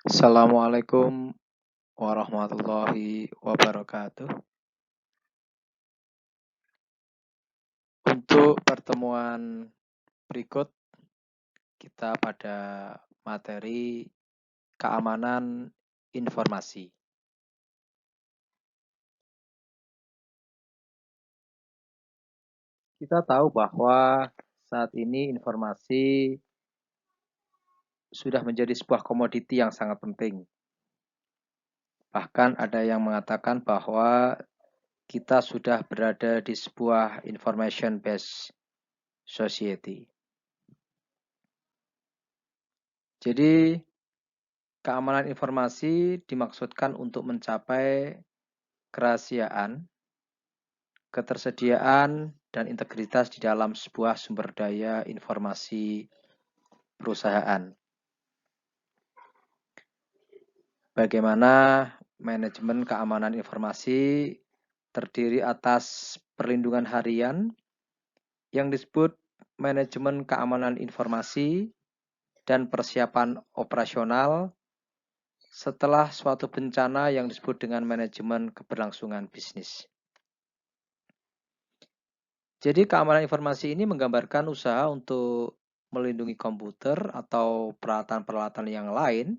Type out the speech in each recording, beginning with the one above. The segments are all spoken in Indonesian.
Assalamualaikum warahmatullahi wabarakatuh. Untuk pertemuan berikut, kita pada materi keamanan informasi. Kita tahu bahwa saat ini informasi sudah menjadi sebuah komoditi yang sangat penting. Bahkan ada yang mengatakan bahwa kita sudah berada di sebuah information based society. Jadi keamanan informasi dimaksudkan untuk mencapai kerahasiaan, ketersediaan, dan integritas di dalam sebuah sumber daya informasi perusahaan. Bagaimana manajemen keamanan informasi terdiri atas perlindungan harian yang disebut manajemen keamanan informasi dan persiapan operasional setelah suatu bencana yang disebut dengan manajemen keberlangsungan bisnis. Jadi keamanan informasi ini menggambarkan usaha untuk melindungi komputer atau peralatan-peralatan yang lain,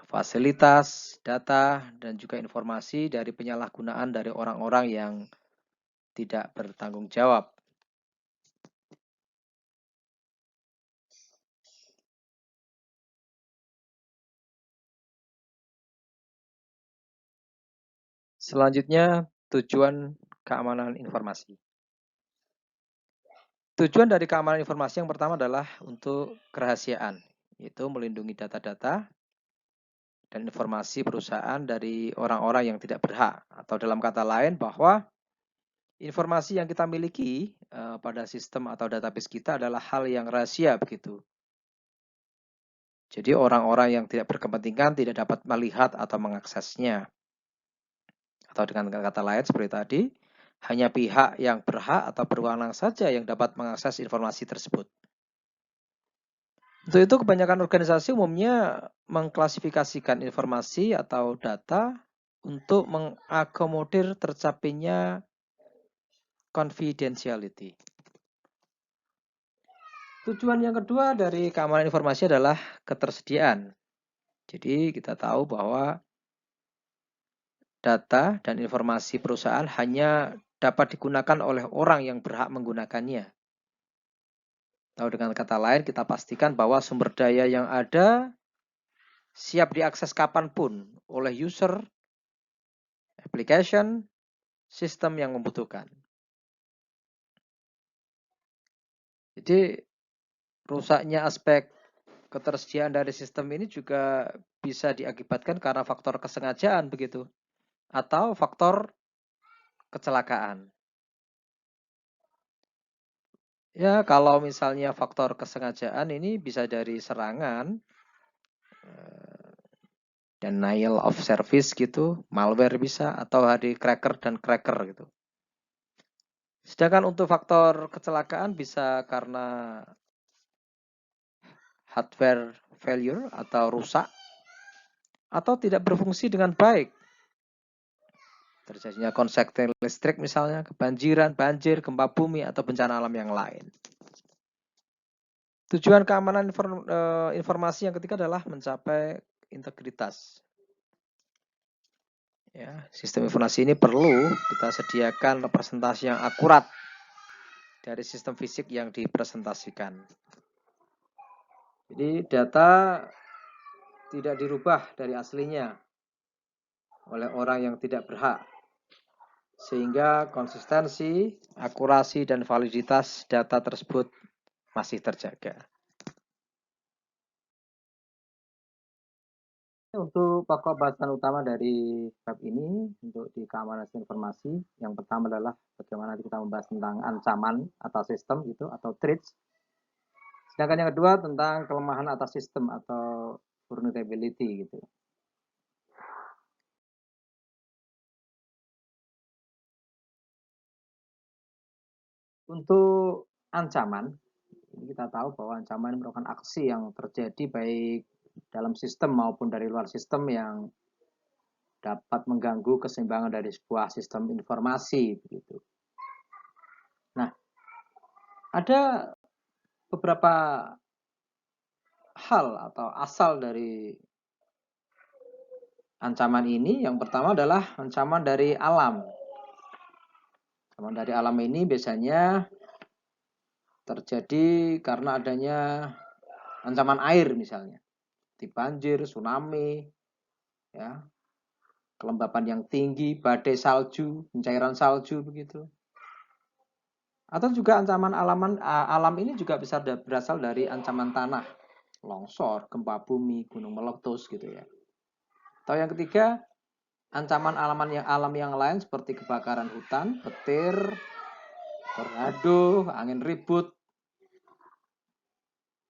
fasilitas, data, dan juga informasi dari penyalahgunaan dari orang-orang yang tidak bertanggung jawab. Selanjutnya, tujuan keamanan informasi. Tujuan dari keamanan informasi yang pertama adalah untuk kerahasiaan, yaitu melindungi data-data dan informasi perusahaan dari orang-orang yang tidak berhak. Atau dalam kata lain bahwa informasi yang kita miliki pada sistem atau database kita adalah hal yang rahasia begitu. Jadi orang-orang yang tidak berkepentingan tidak dapat melihat atau mengaksesnya. Atau dengan kata lain seperti tadi, hanya pihak yang berhak atau berwenang saja yang dapat mengakses informasi tersebut. Untuk itu kebanyakan organisasi umumnya mengklasifikasikan informasi atau data untuk mengakomodir tercapainya confidentiality. Tujuan yang kedua dari keamanan informasi adalah ketersediaan. Jadi kita tahu bahwa data dan informasi perusahaan hanya dapat digunakan oleh orang yang berhak menggunakannya. Atau dengan kata lain, kita pastikan bahwa sumber daya yang ada siap diakses kapanpun oleh user, application, sistem yang membutuhkan. Jadi rusaknya aspek ketersediaan dari sistem ini juga bisa diakibatkan karena faktor kesengajaan begitu, atau faktor kecelakaan. Ya, kalau misalnya faktor kesengajaan ini bisa dari serangan, denial of service gitu, malware bisa, atau dari cracker dan cracker gitu. Sedangkan untuk faktor kecelakaan bisa karena hardware failure atau rusak, atau tidak berfungsi dengan baik. Terjadinya konsleting listrik misalnya, kebanjiran, banjir, gempa bumi, atau bencana alam yang lain. Tujuan keamanan informasi yang ketiga adalah mencapai integritas. Ya, sistem informasi ini perlu kita sediakan representasi yang akurat dari sistem fisik yang dipresentasikan. Jadi data tidak dirubah dari aslinya oleh orang yang tidak berhak, sehingga konsistensi, akurasi, dan validitas data tersebut masih terjaga. Untuk pokok bahasan utama dari bab ini untuk di keamanan informasi, yang pertama adalah bagaimana kita membahas tentang ancaman atas sistem gitu atau threats. Sedangkan yang kedua tentang kelemahan atas sistem atau vulnerability gitu. Untuk ancaman, kita tahu bahwa ancaman merupakan aksi yang terjadi baik dalam sistem maupun dari luar sistem yang dapat mengganggu keseimbangan dari sebuah sistem informasi begitu. Nah, ada beberapa hal atau asal dari ancaman ini. Yang pertama adalah ancaman dari alam. Ancaman dari alam ini biasanya terjadi karena adanya ancaman air misalnya, seperti banjir, tsunami, ya, kelembapan yang tinggi, badai salju, pencairan salju begitu. Atau juga ancaman alam ini juga bisa berasal dari ancaman tanah, longsor, gempa bumi, gunung meletus gitu ya. Atau yang ketiga, ancaman alam yang lain seperti kebakaran hutan, petir, tornado, angin ribut.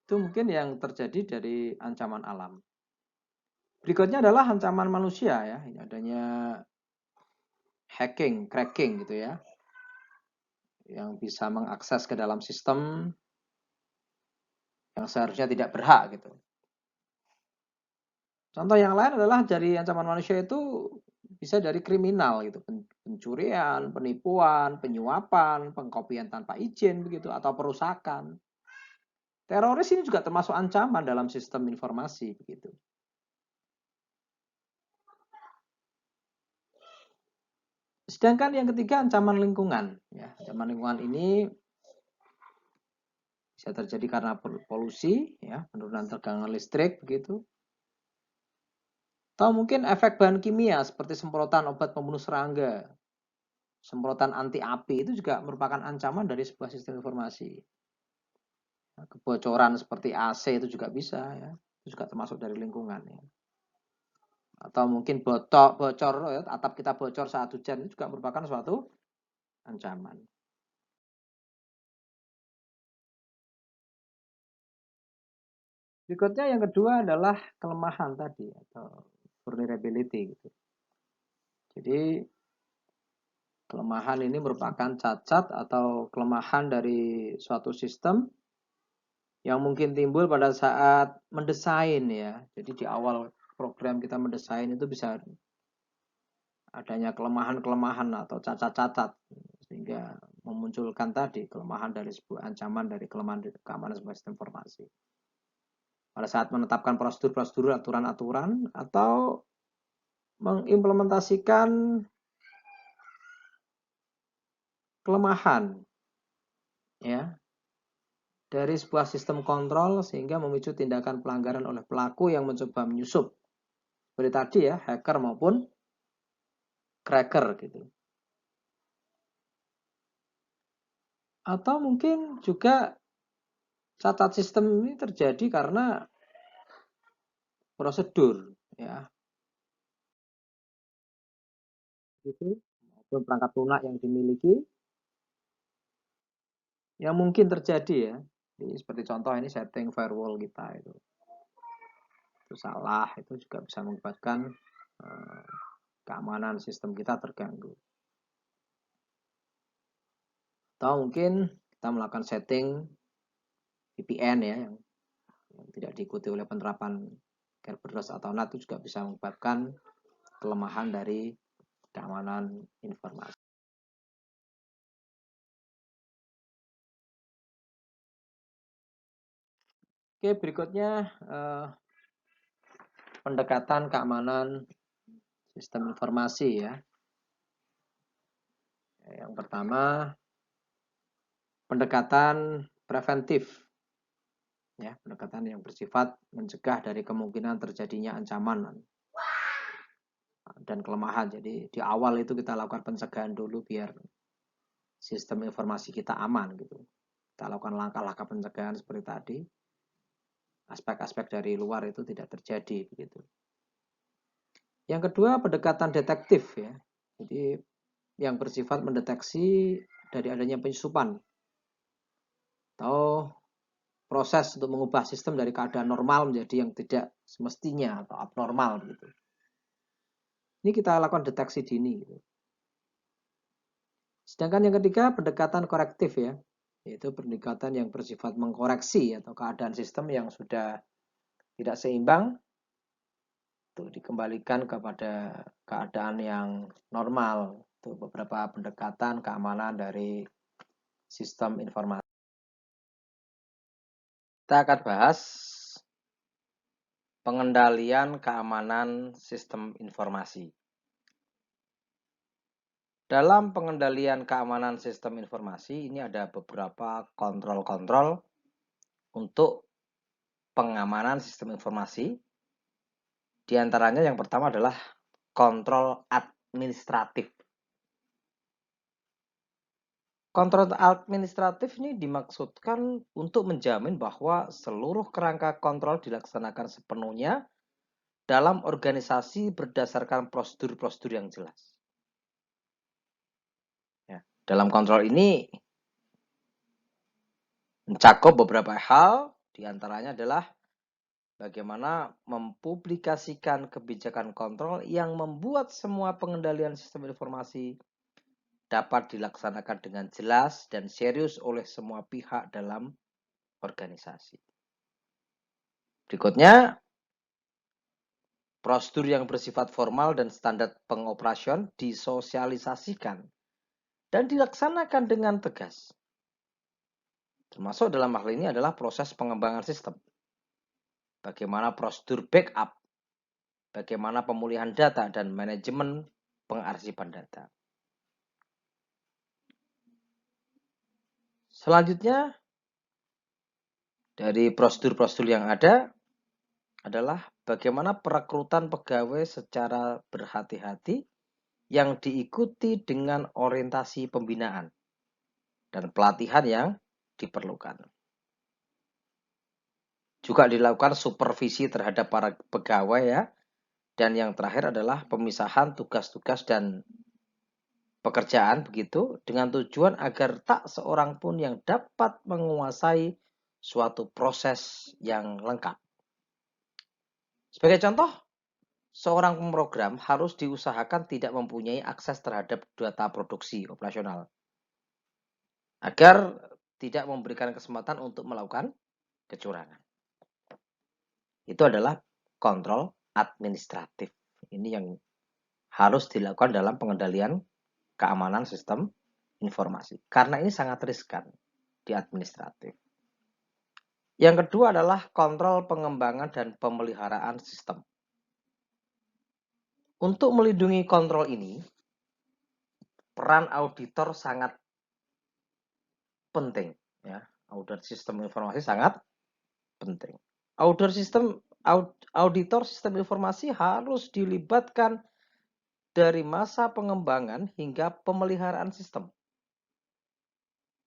Itu mungkin yang terjadi dari ancaman alam. Berikutnya adalah ancaman manusia ya. Ini adanya hacking, cracking gitu ya. Yang bisa mengakses ke dalam sistem yang seharusnya tidak berhak gitu. Contoh yang lain adalah dari ancaman manusia itu bisa dari kriminal gitu, pencurian, penipuan, penyuapan, pengkopian tanpa izin begitu atau perusakan. Teroris ini juga termasuk ancaman dalam sistem informasi begitu. Sedangkan yang ketiga ancaman lingkungan ya. Ancaman lingkungan ini bisa terjadi karena polusi ya, penurunan tegangan listrik begitu. Atau mungkin efek bahan kimia seperti semprotan obat pembunuh serangga, semprotan anti api itu juga merupakan ancaman dari sebuah sistem informasi. Kebocoran seperti AC itu juga bisa ya, itu juga termasuk dari lingkungan ya. Atau mungkin bocor ya, atap kita bocor saat hujan itu juga merupakan suatu ancaman. Berikutnya yang kedua adalah kelemahan tadi atau vulnerability gitu. Jadi kelemahan ini merupakan cacat atau kelemahan dari suatu sistem yang mungkin timbul pada saat mendesain ya. Jadi di awal program kita mendesain itu bisa adanya kelemahan-kelemahan atau cacat-cacat sehingga memunculkan tadi kelemahan dari sebuah ancaman dari kelemahan keamanan sebuah sistem informasi. Pada saat menetapkan prosedur-prosedur, aturan-aturan atau mengimplementasikan kelemahan ya dari sebuah sistem kontrol sehingga memicu tindakan pelanggaran oleh pelaku yang mencoba menyusup seperti tadi ya, hacker maupun cracker gitu. Atau mungkin juga cacat sistem ini terjadi karena prosedur ya, itu maupun perangkat lunak yang dimiliki yang mungkin terjadi ya. Jadi, seperti contoh ini setting firewall kita itu salah, itu juga bisa mengakibatkan keamanan sistem kita terganggu. Atau mungkin kita melakukan setting VPN ya yang tidak diikuti oleh penerapan Kerberos atau NAT itu juga bisa menyebabkan kelemahan dari keamanan informasi. Oke, berikutnya pendekatan keamanan sistem informasi ya. Yang pertama, pendekatan preventif. Ya, pendekatan yang bersifat mencegah dari kemungkinan terjadinya ancaman dan kelemahan. Jadi di awal itu kita lakukan pencegahan dulu biar sistem informasi kita aman gitu. Kita lakukan langkah-langkah pencegahan seperti tadi. Aspek-aspek dari luar itu tidak terjadi begitu. Yang kedua, pendekatan detektif ya. Jadi yang bersifat mendeteksi dari adanya penyusupan atau proses untuk mengubah sistem dari keadaan normal menjadi yang tidak semestinya atau abnormal gitu. Ini kita lakukan deteksi dini gitu. Sedangkan yang ketiga pendekatan korektif ya, yaitu pendekatan yang bersifat mengkoreksi atau keadaan sistem yang sudah tidak seimbang, itu dikembalikan kepada keadaan yang normal. Itu beberapa pendekatan keamanan dari sistem informasi. Kita akan bahas pengendalian keamanan sistem informasi. Dalam pengendalian keamanan sistem informasi, ini ada beberapa kontrol-kontrol untuk pengamanan sistem informasi. Di antaranya yang pertama adalah kontrol administratif. Kontrol administratif ini dimaksudkan untuk menjamin bahwa seluruh kerangka kontrol dilaksanakan sepenuhnya dalam organisasi berdasarkan prosedur-prosedur yang jelas. Dalam kontrol ini mencakup beberapa hal, diantaranya adalah bagaimana mempublikasikan kebijakan kontrol yang membuat semua pengendalian sistem informasi dapat dilaksanakan dengan jelas dan serius oleh semua pihak dalam organisasi. Berikutnya, prosedur yang bersifat formal dan standar pengoperasian disosialisasikan dan dilaksanakan dengan tegas. Termasuk dalam hal ini adalah proses pengembangan sistem. Bagaimana prosedur backup, bagaimana pemulihan data, dan manajemen pengarsipan data. Selanjutnya, dari prosedur-prosedur yang ada adalah bagaimana perekrutan pegawai secara berhati-hati yang diikuti dengan orientasi pembinaan dan pelatihan yang diperlukan. Juga dilakukan supervisi terhadap para pegawai ya. Dan yang terakhir adalah pemisahan tugas-tugas dan pekerjaan begitu dengan tujuan agar tak seorang pun yang dapat menguasai suatu proses yang lengkap. Sebagai contoh, seorang pemrogram harus diusahakan tidak mempunyai akses terhadap data produksi operasional agar tidak memberikan kesempatan untuk melakukan kecurangan. Itu adalah kontrol administratif. Ini yang harus dilakukan dalam pengendalian keamanan sistem informasi. Karena ini sangat riskan di administratif. Yang kedua adalah kontrol pengembangan dan pemeliharaan sistem. Untuk melindungi kontrol ini, peran auditor sangat penting. Ya, audit sistem informasi sangat penting. Auditor sistem informasi harus dilibatkan dari masa pengembangan hingga pemeliharaan sistem.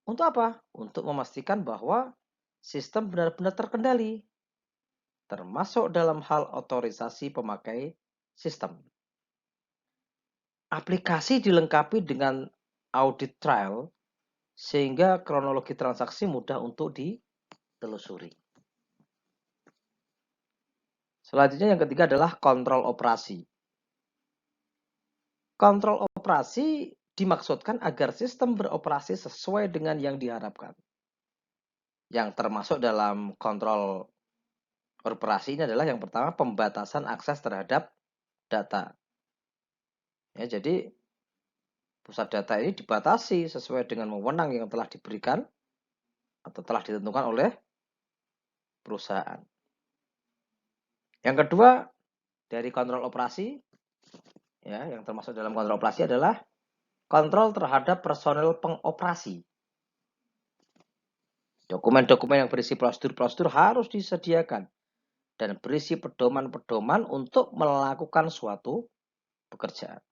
Untuk apa? Untuk memastikan bahwa sistem benar-benar terkendali, termasuk dalam hal otorisasi pemakai sistem. Aplikasi dilengkapi dengan audit trail sehingga kronologi transaksi mudah untuk ditelusuri. Selanjutnya yang ketiga adalah kontrol operasi. Kontrol operasi dimaksudkan agar sistem beroperasi sesuai dengan yang diharapkan. Yang termasuk dalam kontrol operasi ini adalah yang pertama pembatasan akses terhadap data. Ya, jadi pusat data ini dibatasi sesuai dengan wewenang yang telah diberikan atau telah ditentukan oleh perusahaan. Yang kedua, dari kontrol operasi, ya, yang termasuk dalam kontrol operasi adalah kontrol terhadap personel pengoperasi. Dokumen-dokumen yang berisi prosedur-prosedur harus disediakan dan berisi pedoman-pedoman untuk melakukan suatu pekerjaan.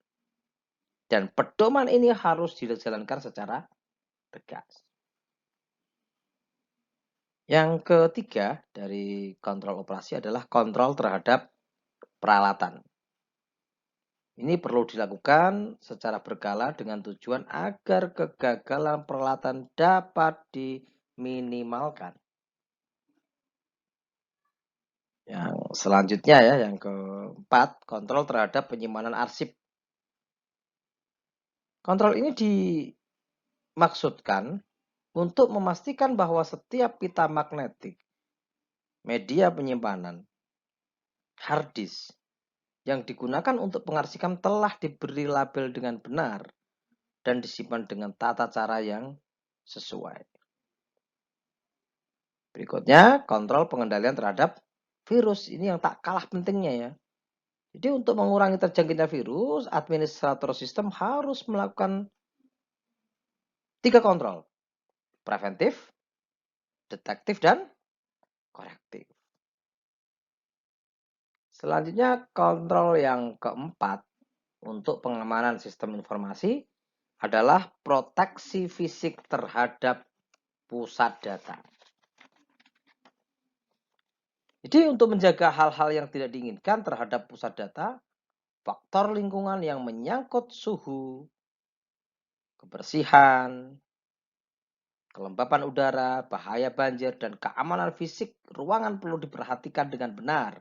Dan pedoman ini harus dijalankan secara tegas. Yang ketiga dari kontrol operasi adalah kontrol terhadap peralatan. Ini perlu dilakukan secara berkala dengan tujuan agar kegagalan peralatan dapat diminimalkan. Yang selanjutnya ya, yang keempat, kontrol terhadap penyimpanan arsip. Kontrol ini dimaksudkan untuk memastikan bahwa setiap pita magnetik, media penyimpanan, hard disk yang digunakan untuk pengarsikan telah diberi label dengan benar dan disimpan dengan tata cara yang sesuai. Berikutnya, kontrol pengendalian terhadap virus. Ini yang tak kalah pentingnya ya. Jadi untuk mengurangi terjangkitnya virus, administrator sistem harus melakukan 3 kontrol. Preventif, detektif, dan korektif. Selanjutnya, kontrol yang keempat untuk pengamanan sistem informasi adalah proteksi fisik terhadap pusat data. Jadi untuk menjaga hal-hal yang tidak diinginkan terhadap pusat data, faktor lingkungan yang menyangkut suhu, kebersihan, kelembapan udara, bahaya banjir, dan keamanan fisik ruangan perlu diperhatikan dengan benar.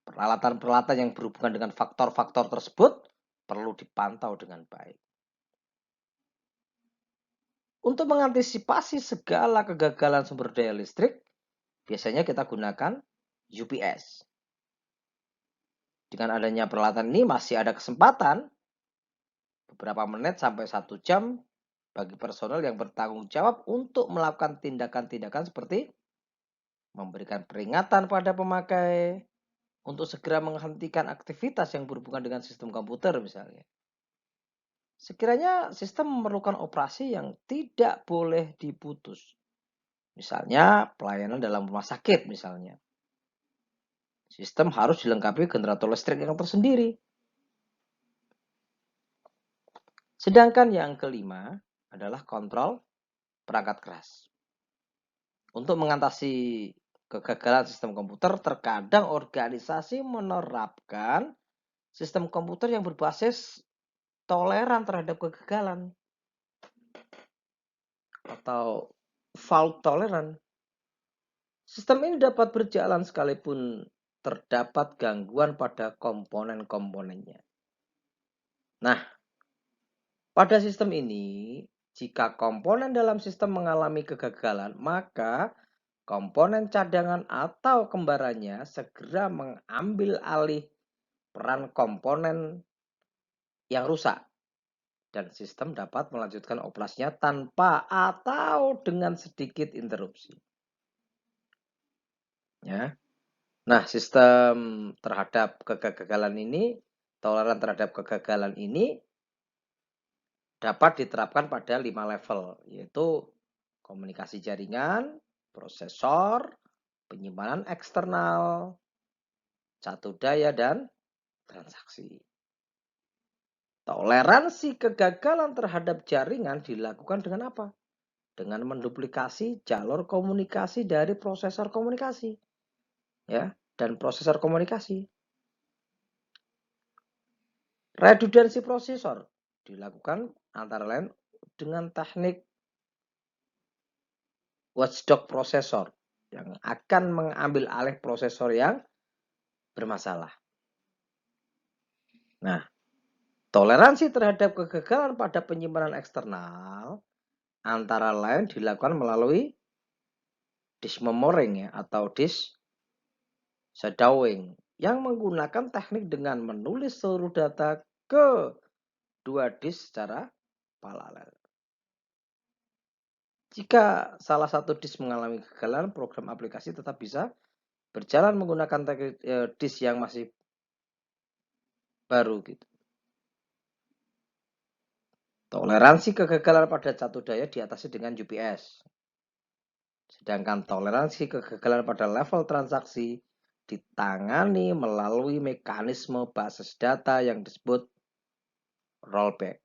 Peralatan-peralatan yang berhubungan dengan faktor-faktor tersebut perlu dipantau dengan baik. Untuk mengantisipasi segala kegagalan sumber daya listrik, biasanya kita gunakan UPS. Dengan adanya peralatan ini masih ada kesempatan beberapa menit sampai 1 jam bagi personel yang bertanggung jawab untuk melakukan tindakan-tindakan seperti memberikan peringatan pada pemakai untuk segera menghentikan aktivitas yang berhubungan dengan sistem komputer misalnya. Sekiranya sistem memerlukan operasi yang tidak boleh diputus. Misalnya pelayanan dalam rumah sakit misalnya. Sistem harus dilengkapi generator listrik yang tersendiri. Sedangkan yang kelima adalah kontrol perangkat keras. Untuk mengatasi kegagalan sistem komputer, terkadang organisasi menerapkan sistem komputer yang berbasis toleran terhadap kegagalan atau fault tolerant. Sistem ini dapat berjalan sekalipun terdapat gangguan pada komponen-komponennya. Nah, pada sistem ini, jika komponen dalam sistem mengalami kegagalan, maka komponen cadangan atau kembarannya segera mengambil alih peran komponen yang rusak dan sistem dapat melanjutkan operasinya tanpa atau dengan sedikit interupsi. Ya. Nah, sistem terhadap kegagalan ini, toleran terhadap kegagalan ini dapat diterapkan pada 5 level, yaitu komunikasi jaringan, prosesor, penyimpanan eksternal, catu daya, dan transaksi. Toleransi kegagalan terhadap jaringan dilakukan dengan apa? Dengan menduplikasi jalur komunikasi dari prosesor komunikasi, ya, dan prosesor komunikasi. Redundansi prosesor dilakukan antara lain dengan teknik watchdog prosesor yang akan mengambil alih prosesor yang bermasalah. Nah, toleransi terhadap kegagalan pada penyimpanan eksternal antara lain dilakukan melalui disk memoring ya, atau disk shadowing yang menggunakan teknik dengan menulis seluruh data ke 2 disk secara paralel. Jika salah satu disk mengalami kegagalan, program aplikasi tetap bisa berjalan menggunakan disk yang masih baru gitu. Toleransi kegagalan pada catu daya diatasi dengan UPS. Sedangkan toleransi kegagalan pada level transaksi ditangani melalui mekanisme basis data yang disebut rollback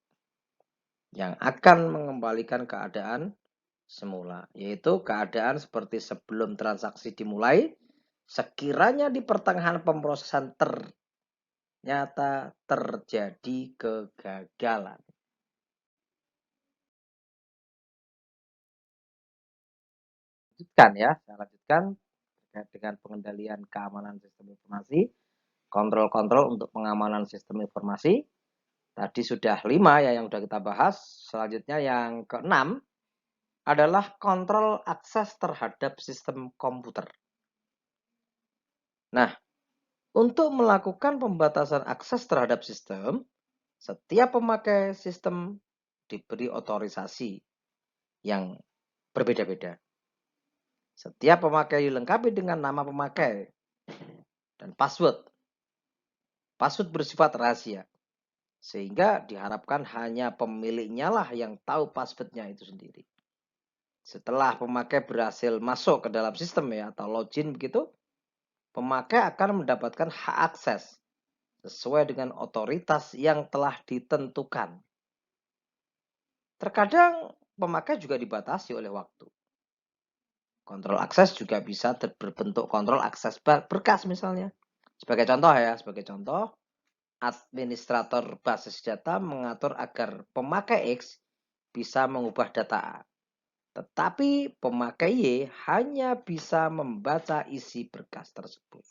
yang akan mengembalikan keadaan semula, yaitu keadaan seperti sebelum transaksi dimulai sekiranya di pertengahan pemrosesan ternyata terjadi kegagalan. Saya lanjutkan terkait dengan pengendalian keamanan sistem informasi, kontrol-kontrol untuk pengamanan sistem informasi. Tadi sudah 5 ya yang sudah kita bahas. Selanjutnya yang keenam adalah kontrol akses terhadap sistem komputer. Nah, untuk melakukan pembatasan akses terhadap sistem, setiap pemakai sistem diberi otorisasi yang berbeda-beda. Setiap pemakai dilengkapi dengan nama pemakai dan password. Password bersifat rahasia, sehingga diharapkan hanya pemiliknya lah yang tahu passwordnya itu sendiri. Setelah pemakai berhasil masuk ke dalam sistem ya atau login begitu, pemakai akan mendapatkan hak akses sesuai dengan otoritas yang telah ditentukan. Terkadang pemakai juga dibatasi oleh waktu. Kontrol akses juga bisa berbentuk kontrol akses berkas misalnya. Sebagai contoh, administrator basis data mengatur agar pemakai X bisa mengubah data A. Tetapi pemakai Y hanya bisa membaca isi berkas tersebut.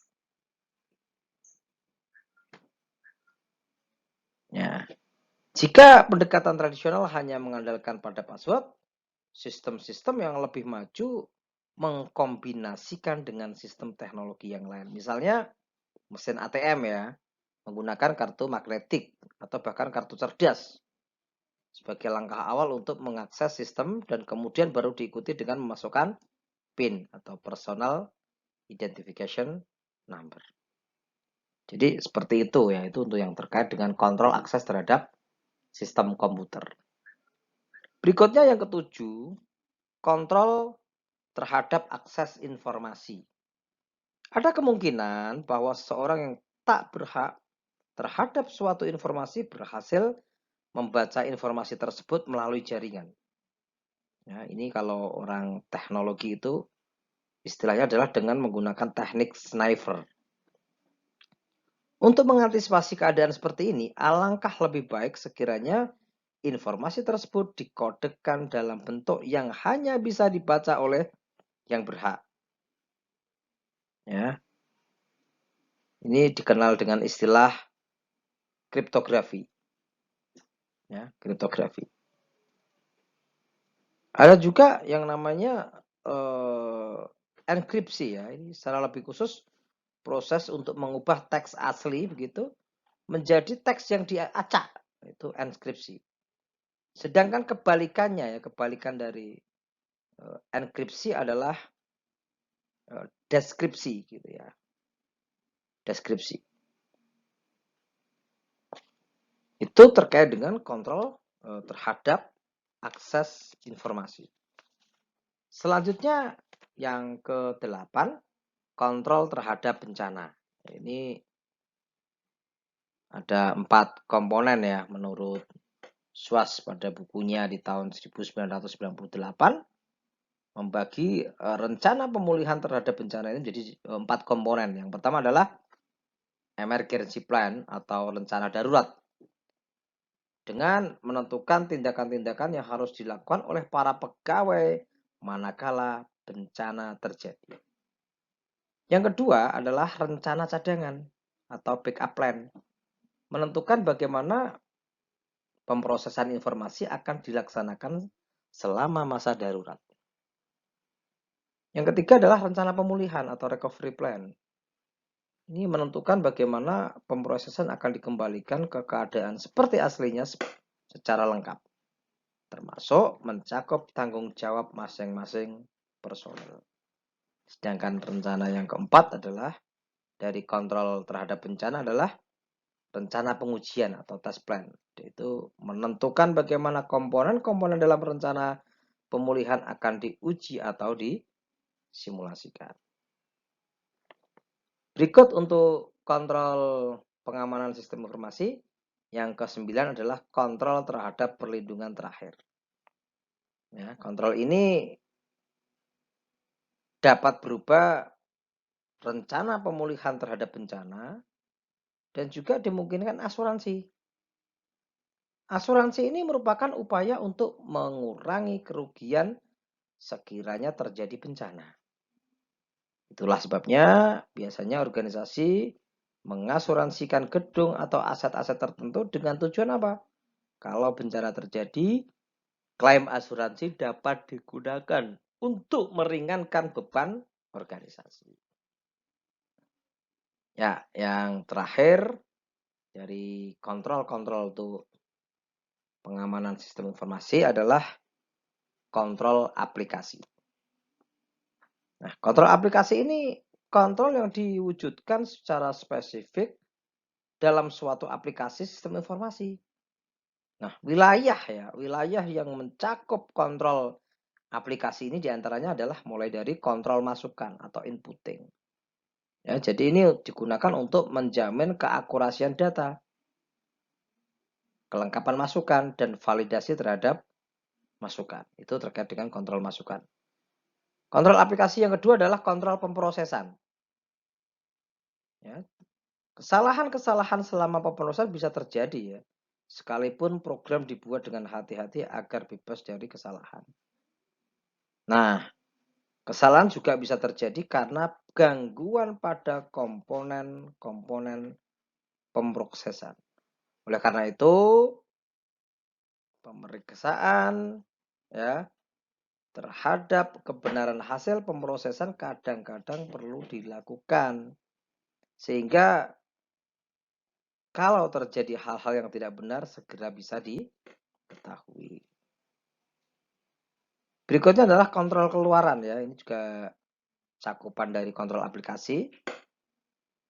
Ya. Jika pendekatan tradisional hanya mengandalkan pada password, sistem-sistem yang lebih maju mengkombinasikan dengan sistem teknologi yang lain. Misalnya mesin ATM ya, menggunakan kartu magnetik atau bahkan kartu cerdas sebagai langkah awal untuk mengakses sistem dan kemudian baru diikuti dengan memasukkan PIN atau Personal Identification Number. Jadi seperti itu ya, itu untuk yang terkait dengan kontrol akses terhadap sistem komputer. Berikutnya yang ketujuh, kontrol terhadap akses informasi. Ada kemungkinan bahwa seseorang yang tak berhak terhadap suatu informasi berhasil membaca informasi tersebut melalui jaringan. Ya, ini kalau orang teknologi itu istilahnya adalah dengan menggunakan teknik sniper. Untuk mengantisipasi keadaan seperti ini, alangkah lebih baik sekiranya informasi tersebut dikodekan dalam bentuk yang hanya bisa dibaca oleh yang berhak. Ya. Ini dikenal dengan istilah kriptografi. Ya, kriptografi. Ada juga yang namanya enkripsi ya. Ini secara lebih khusus proses untuk mengubah teks asli begitu menjadi teks yang diacak, itu enkripsi. Sedangkan kebalikannya ya, kebalikan dari enkripsi adalah deskripsi gitu ya. Deskripsi. Itu terkait dengan kontrol terhadap akses informasi. Selanjutnya yang ke-8, kontrol terhadap bencana. Ini ada 4 komponen ya menurut Schwartz pada bukunya di tahun 1998 membagi rencana pemulihan terhadap bencana ini menjadi 4 komponen. Yang pertama adalah emergency plan atau rencana darurat dengan menentukan tindakan-tindakan yang harus dilakukan oleh para pegawai manakala bencana terjadi. Yang kedua adalah rencana cadangan atau backup plan. Menentukan bagaimana pemrosesan informasi akan dilaksanakan selama masa darurat. Yang ketiga adalah rencana pemulihan atau recovery plan. Ini menentukan bagaimana pemrosesan akan dikembalikan ke keadaan seperti aslinya secara lengkap, termasuk mencakup tanggung jawab masing-masing personel. Sedangkan rencana yang keempat adalah dari kontrol terhadap bencana adalah rencana pengujian atau test plan. Yaitu menentukan bagaimana komponen-komponen dalam rencana pemulihan akan diuji atau disimulasikan. Berikut untuk kontrol pengamanan sistem informasi. Yang ke-9 adalah kontrol terhadap perlindungan terakhir. Ya, kontrol ini dapat berupa rencana pemulihan terhadap bencana dan juga dimungkinkan asuransi. Asuransi ini merupakan upaya untuk mengurangi kerugian sekiranya terjadi bencana. Itulah sebabnya biasanya organisasi mengasuransikan gedung atau aset-aset tertentu dengan tujuan apa? Kalau bencana terjadi, klaim asuransi dapat digunakan untuk meringankan beban organisasi. Ya, yang terakhir dari kontrol-kontrol untuk pengamanan sistem informasi adalah kontrol aplikasi. Nah, kontrol aplikasi ini kontrol yang diwujudkan secara spesifik dalam suatu aplikasi sistem informasi. Nah, wilayah yang mencakup kontrol aplikasi ini diantaranya adalah mulai dari kontrol masukan atau inputting. Ya, jadi ini digunakan untuk menjamin keakurasian data, kelengkapan masukan, dan validasi terhadap masukan. Itu terkait dengan kontrol masukan. Kontrol aplikasi yang kedua adalah kontrol pemrosesan. Ya, kesalahan-kesalahan selama pemrosesan bisa terjadi ya, sekalipun program dibuat dengan hati-hati agar bebas dari kesalahan. Nah, kesalahan juga bisa terjadi karena gangguan pada komponen-komponen pemrosesan. Oleh karena itu, pemeriksaan ya terhadap kebenaran hasil pemrosesan kadang-kadang perlu dilakukan. Sehingga kalau terjadi hal-hal yang tidak benar segera bisa diketahui. Berikutnya adalah kontrol keluaran ya. Ini juga cakupan dari kontrol aplikasi.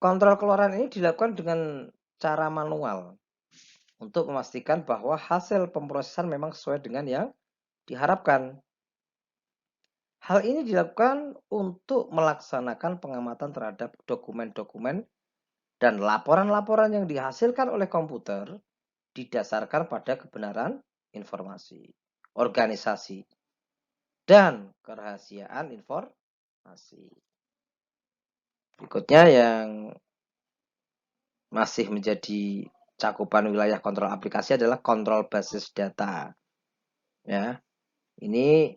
Kontrol keluaran ini dilakukan dengan cara manual untuk memastikan bahwa hasil pemrosesan memang sesuai dengan yang diharapkan. Hal ini dilakukan untuk melaksanakan pengamatan terhadap dokumen-dokumen dan laporan-laporan yang dihasilkan oleh komputer didasarkan pada kebenaran informasi, organisasi, dan kerahasiaan informasi. Berikutnya yang masih menjadi cakupan wilayah kontrol aplikasi adalah kontrol basis data. Ya, ini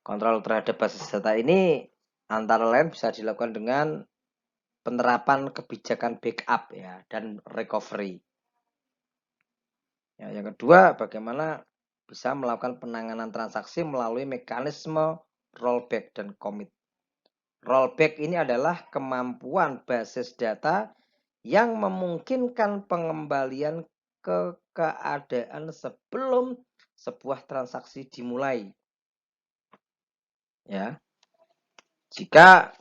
kontrol terhadap basis data ini antara lain bisa dilakukan dengan penerapan kebijakan backup ya dan recovery. Ya, yang kedua, bagaimana bisa melakukan penanganan transaksi melalui mekanisme rollback dan commit. Rollback ini adalah kemampuan basis data yang memungkinkan pengembalian ke keadaan sebelum sebuah transaksi dimulai. Ya, jika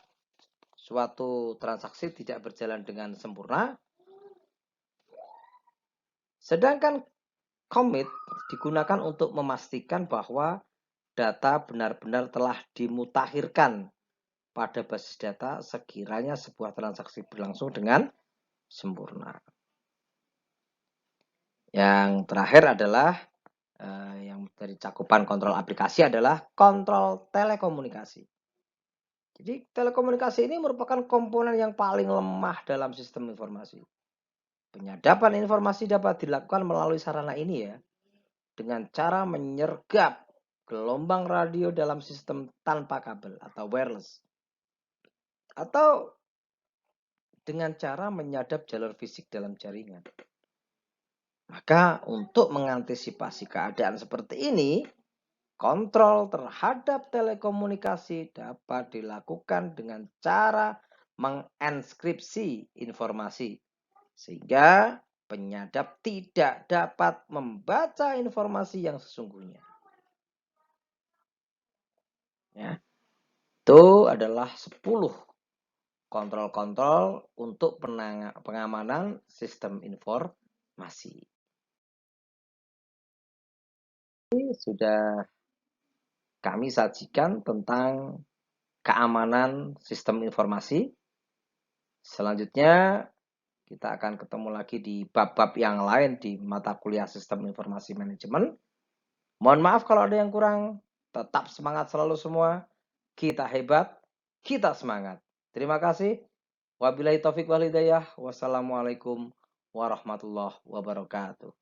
suatu transaksi tidak berjalan dengan sempurna, sedangkan commit digunakan untuk memastikan bahwa data benar-benar telah dimutakhirkan pada basis data sekiranya sebuah transaksi berlangsung dengan sempurna. Yang terakhir adalah yang dari cakupan kontrol aplikasi adalah kontrol telekomunikasi. Jadi telekomunikasi ini merupakan komponen yang paling lemah dalam sistem informasi. Penyadapan informasi dapat dilakukan melalui sarana ini ya, dengan cara menyergap gelombang radio dalam sistem tanpa kabel atau wireless. Atau dengan cara menyadap jalur fisik dalam jaringan. Maka untuk mengantisipasi keadaan seperti ini, kontrol terhadap telekomunikasi dapat dilakukan dengan cara menginskripsi informasi sehingga penyadap tidak dapat membaca informasi yang sesungguhnya. Ya, itu adalah 10 kontrol-kontrol untuk pengamanan sistem informasi. Ini sudah kami sajikan tentang keamanan sistem informasi. Selanjutnya kita akan ketemu lagi di bab-bab yang lain di mata kuliah sistem informasi manajemen. Mohon maaf kalau ada yang kurang. Tetap semangat selalu semua. Kita hebat, kita semangat. Terima kasih. Wabillahi taufik wal hidayah. Wassalamualaikum warahmatullahi wabarakatuh.